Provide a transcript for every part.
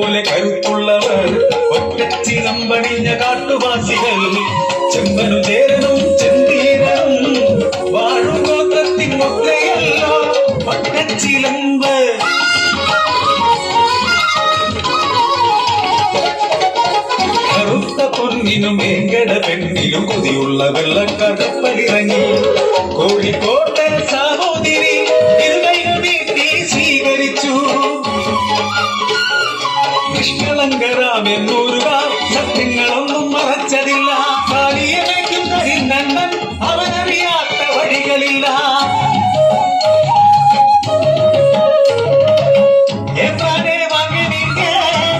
പോലെ കരുത്തുള്ളവർ ഒറ്റച്ചിലമ്പണിഞ്ഞ കാട്ടുവാസികൾ ചെമ്പനു ചേരനും ചെന്തീരനും വാഴും ഗോത്രത്തിൻ മുദ്രയല്ലോ ഒറ്റച്ചിലമ്പ്. കറുത്ത പൊന്നിനും വേങ്കട പെണ്ണിലും കൊതിയുള്ള വെള്ളക്കാർ കപ്പലിറങ്ങി കോഴിക്കോട്ടെ സഹോദരി ഇരുകൈനീട്ടി സ്വീകരിച്ചു. നിഷ്കളങ്കരാമെന്നൂരുക സത്യങ്ങളൊന്നും മറച്ചതില്ല. കാലിയനയ്ക്കും കരിന്തണ്ണൻ അവനറിയാത്ത വഴികളില്ല. എത്താനേ വാങ്ങിനിന്റെ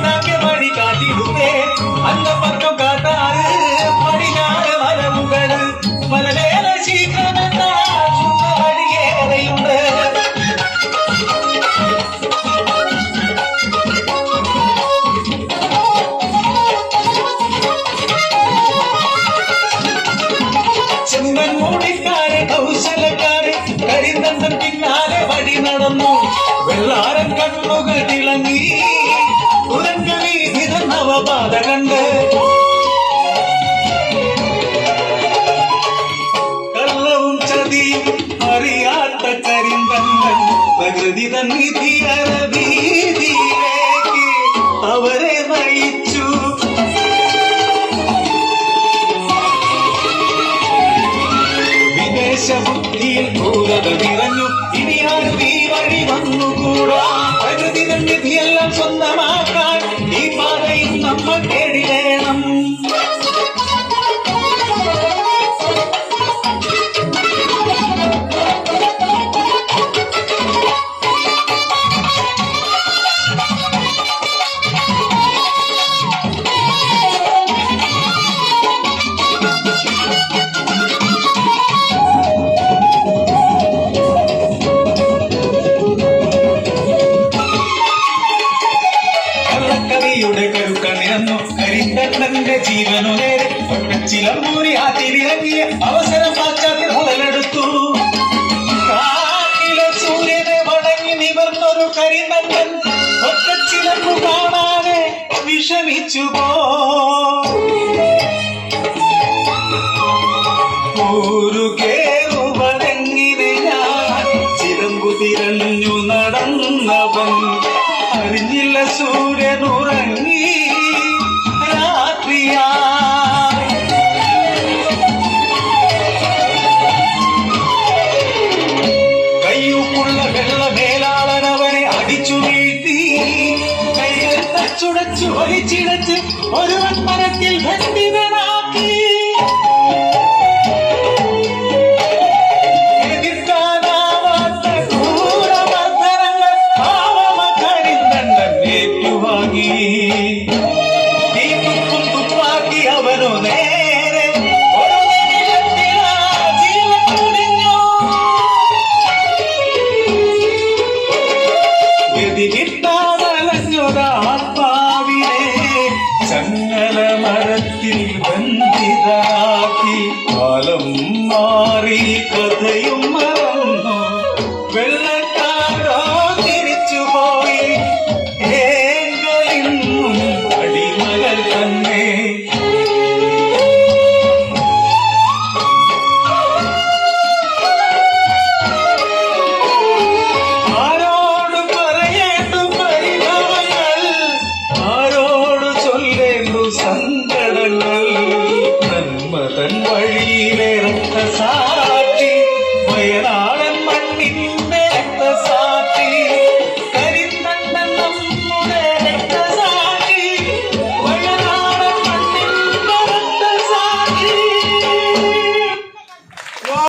നാഗ്യവഴി കാട്ടിടുന്നേ അന്ന പറഞ്ഞു കാട്ടാറ് പടിഞ്ഞാറ് മലമുകള് മലവേല ശീഘ്രമെന്ന വഴിയേറെയുണ്ട്. ചെമ്പൻ മൂടിക്കാര് കൗശലക്കാര് കരിന്തണ്ടൻ പിന്നാലെ വഴി നടന്നു. വെള്ളാരൻ കണ്ണുകൾ തിളങ്ങി തുരങ്കവീതി നവപാത കണ്ട് കള്ളവും ചതിയും അറിയാത്ത കരിന്തണ്ടൻ പ്രകൃതി തന്നിധി അരവീതിയിലേക്ക് അവരെ നയിച്ചു. വിദേശബുദ്ധിയിൽ ക്രൂരത നിറഞ്ഞു. ഇനി ആരും ഈ വഴി വന്നുകൂടാ. പ്രകൃതി നിധിയെല്ലാം സ്വന്തമാക്കാൻ ഈ പാതയിൽ നമ്മൾ തേടിവേണം. കവിയുടെ കരുക്കണിറന്നു കരിന്തണ്ണന്റെ ജീവനു നേരെ ഒറ്റച്ചിലമ്പൂരി ആറ്റിലിറങ്ങിയ അവസരം പാശ്ചാത്യ മുതലെടുത്തു. കാട്ടിലെ സൂര്യനെ വണങ്ങി നിവർന്നൊരു കരിന്തണ്ണൻ ഒറ്റച്ചിലമ്പു കാണാതെ വിഷമിച്ചു പോരു കേറുവതെങ്ങിനെ ഞാൻ ചിലമ്പു തിരഞ്ഞു നടന്നവൻ അറിഞ്ഞില്ല സൂര്യനുറങ്ങി രാത്രിയായി. കയ്യൂക്കുള്ള വെള്ളമേലാളൻ അവനെ അടിച്ചു വീഴ്ത്തി. കൈകൾ തച്ചുടച്ചു വലിച്ചിടച്ച് ഒരുവൻ മരത്തിൽ ബന്ധിതനാക്കി. തുപ്പാക്കി അവനു നേരെ ഒരു ജീവൻ പൊരിഞ്ഞു. ഗതി കിട്ടാതലഞ്ഞൊരാത്മാവിനെ ചങ്ങല മരത്തിൽ ബന്ധിതരാക്കി. കാലം മാറി കഥയും